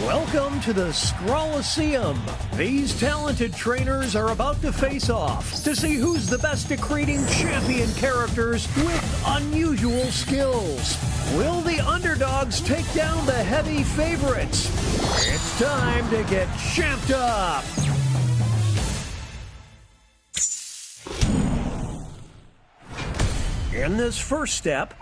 Welcome to the Scrolliseum. These talented trainers are about to face off to see who's the best at creating champion characters with unusual skills. Will the underdogs take down the heavy favorites? It's time to get champed up. In this first step,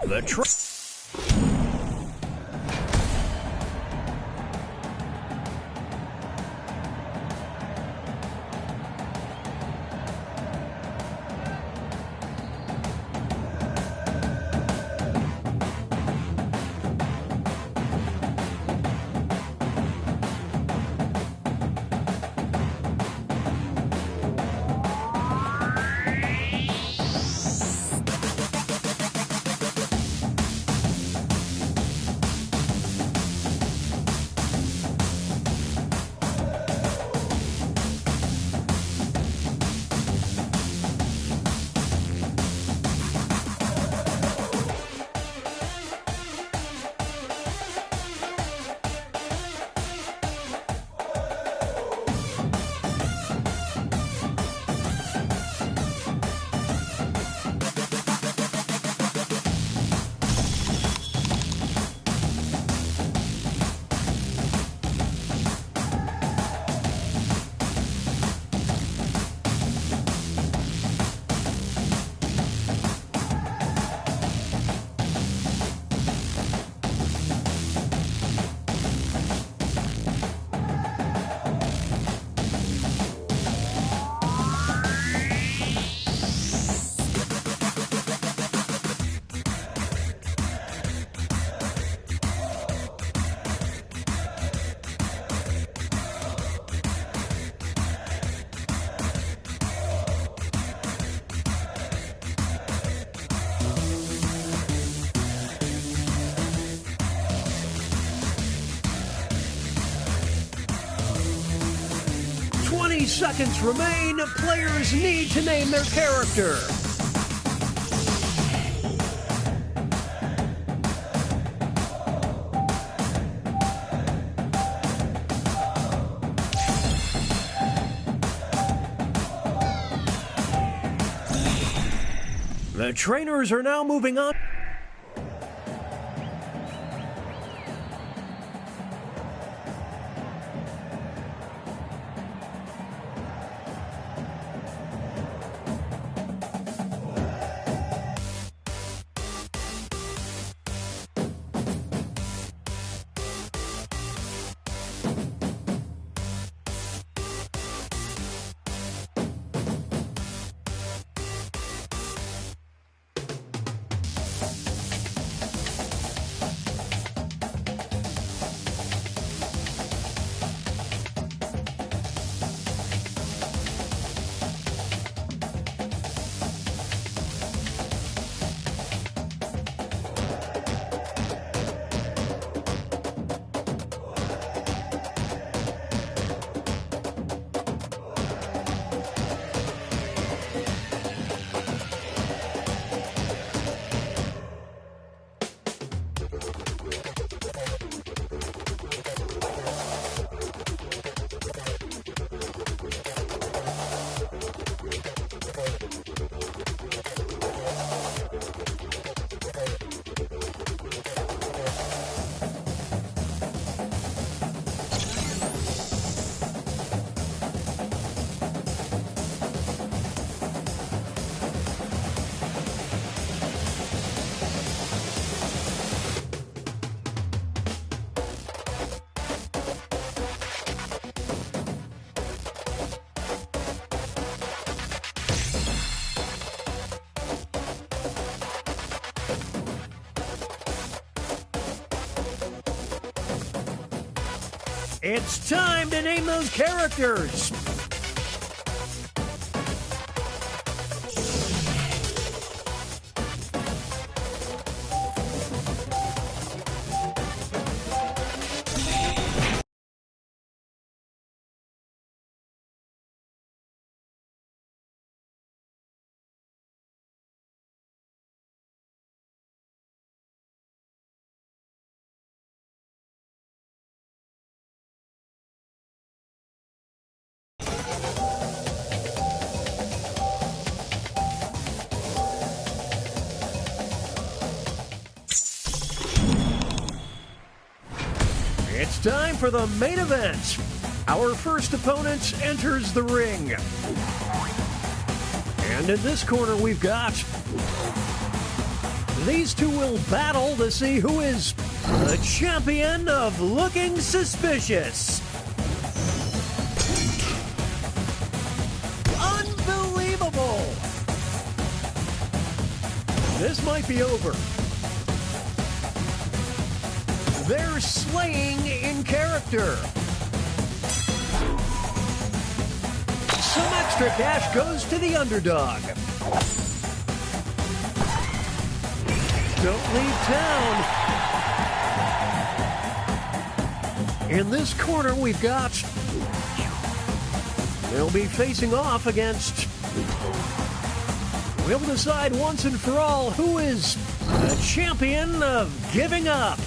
seconds remain. Players need to name their character. The trainers are now moving on. It's time to name those characters. It's time for the main event. Our first opponent enters the ring. And in this corner we've got... These two will battle to see who is the champion of looking suspicious. Unbelievable! This might be over. They're slaying in character. Some extra cash goes to the underdog. Don't leave town. In this corner, we've got... They'll be facing off against... We'll decide once and for all who is the champion of giving up.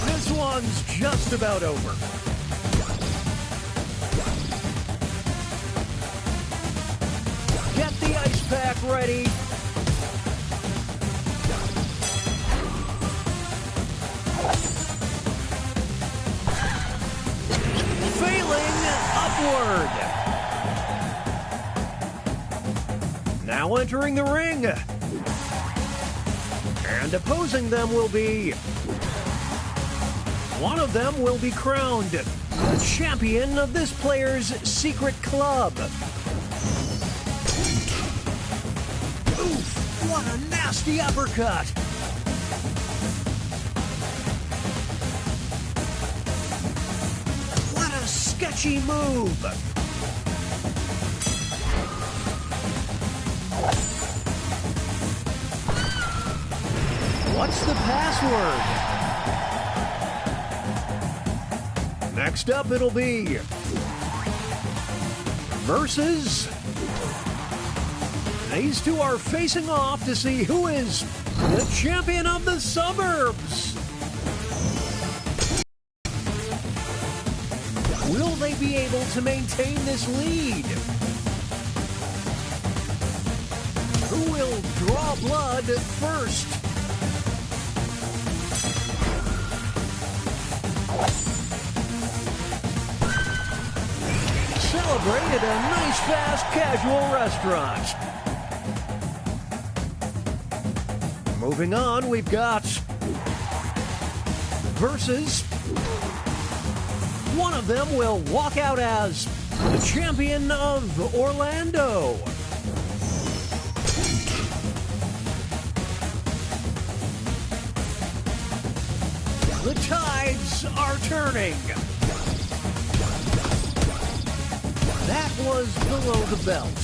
This one's just about over. Get the ice pack ready. Failing upward. Now entering the ring. And opposing them will be... One of them will be crowned the champion of this player's secret club. Oof, what a nasty uppercut. What a sketchy move. What's the password? Next up, it'll be versus... These two are facing off to see who is the champion of the suburbs. Will they be able to maintain this lead? Who will draw blood first? Celebrated a nice, fast, casual restaurant. Moving on, we've got versus one of them will walk out as the champion of Orlando. The tides are turning. That was below the belt.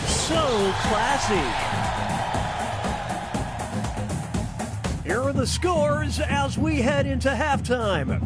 So classy. Here are the scores as we head into halftime.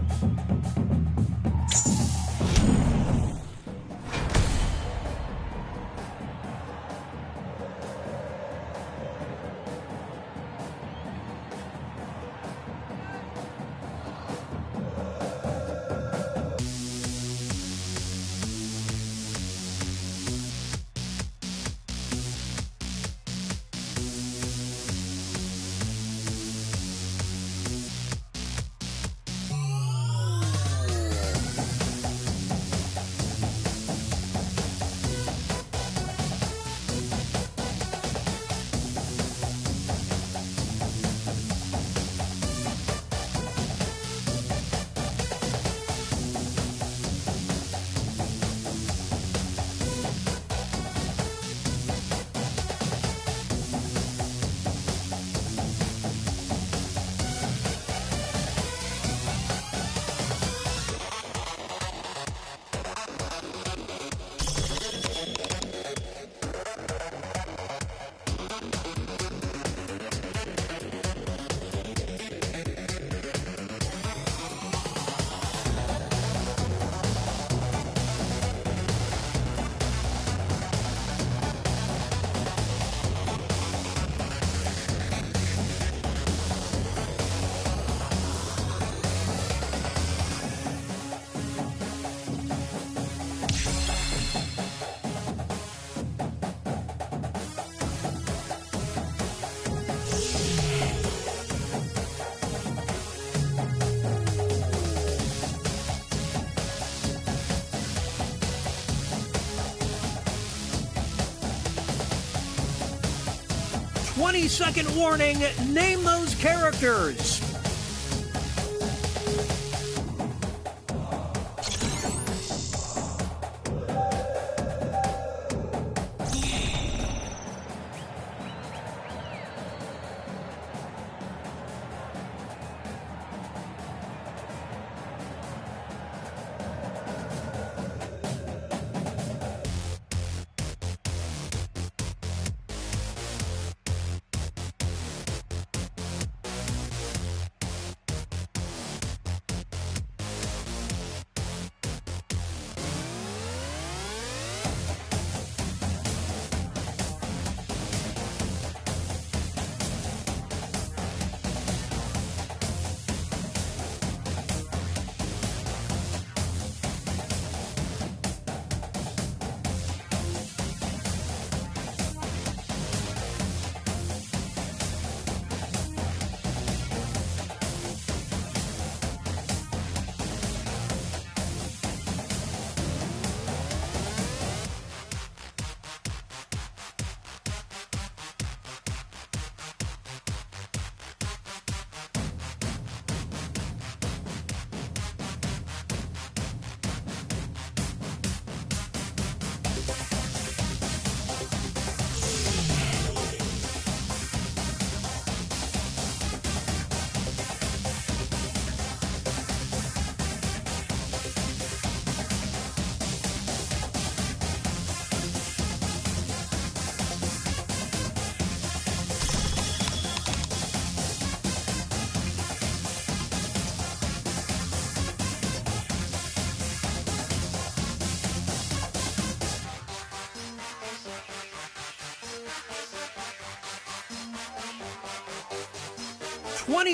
Second warning, name those characters.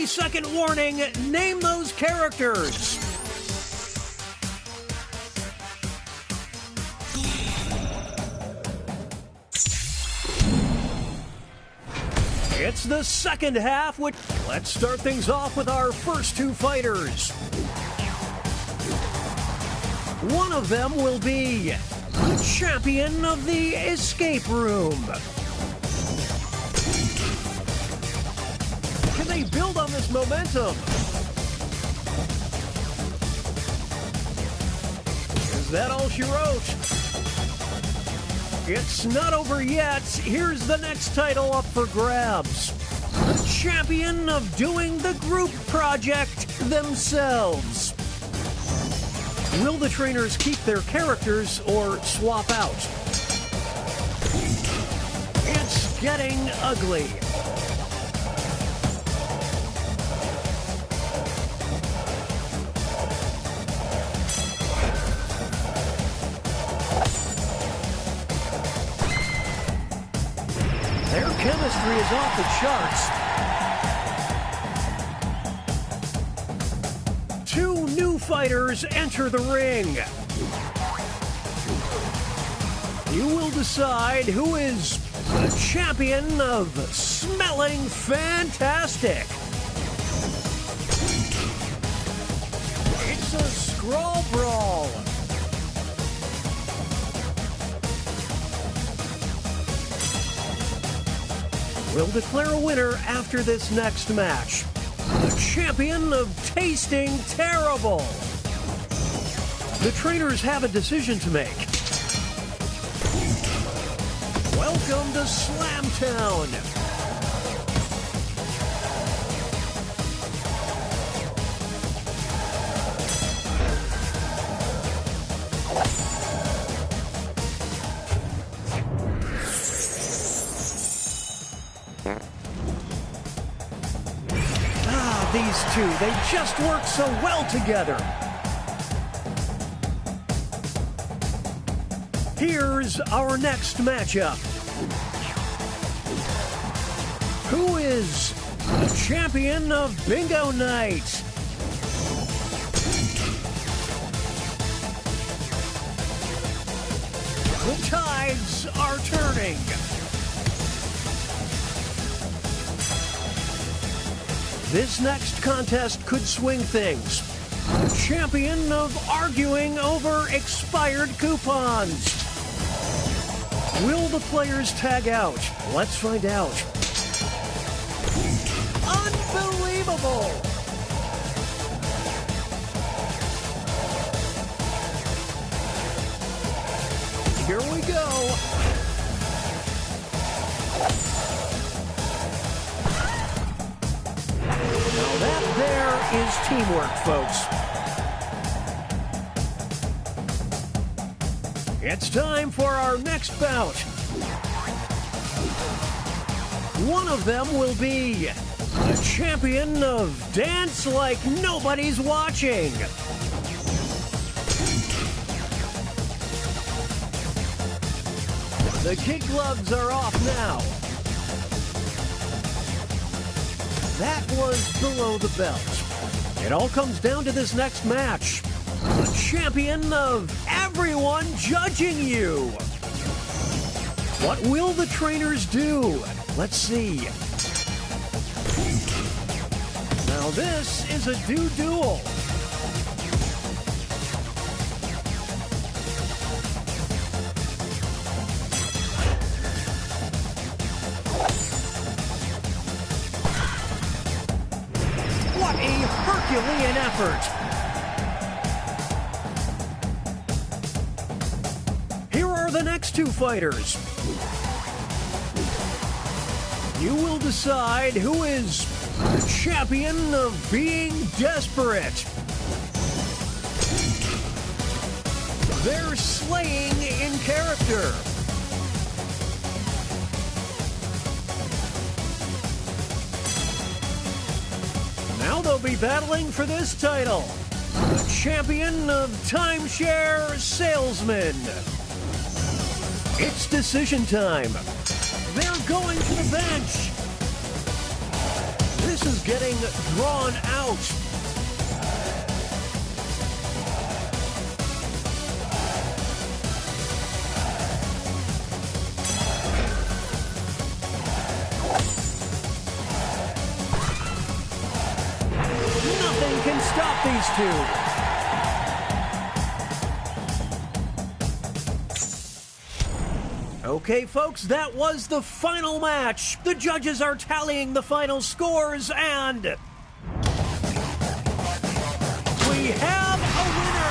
Second warning, name those characters. It's the second half. Let's start things off with our first two fighters. One of them will be the champion of the escape room. Can they build on this momentum? Is that all she wrote? It's not over yet. Here's the next title up for grabs. The champion of doing the group project themselves. Will the trainers keep their characters or swap out? It's getting ugly. Their chemistry is off the charts. Two new fighters enter the ring. You will decide who is the champion of smelling fantastic. It's a scroll brawl. We'll declare a winner after this next match. The champion of tasting terrible. The trainers have a decision to make. Welcome to Slamtown. These two, they just work so well together. Here's our next matchup. Who is the champion of Bingo Night? The tides are turning. This next contest could swing things. The champion of arguing over expired coupons. Will the players tag out? Let's find out. Unbelievable! Here we go. Now that there is teamwork, folks. It's time for our next bout. One of them will be the champion of Dance Like Nobody's Watching. The kid gloves are off now. That was below the belt. It all comes down to this next match. The champion of everyone judging you. What will the trainers do? Let's see. Now this is a duel. What a Herculean effort! Here are the next two fighters. You will decide who is the champion of being desperate. They're slaying in character. Now they'll be battling for this title. The champion of timeshare salesman. It's decision time. They're going to the bench. This is getting drawn out. Nothing can stop these two. Okay, folks, that was the final match. The judges are tallying the final scores, and we have a winner.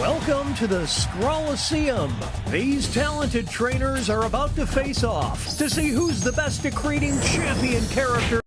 Welcome to the Scrollaceum. These talented trainers are about to face off to see who's the best at creating champion characters.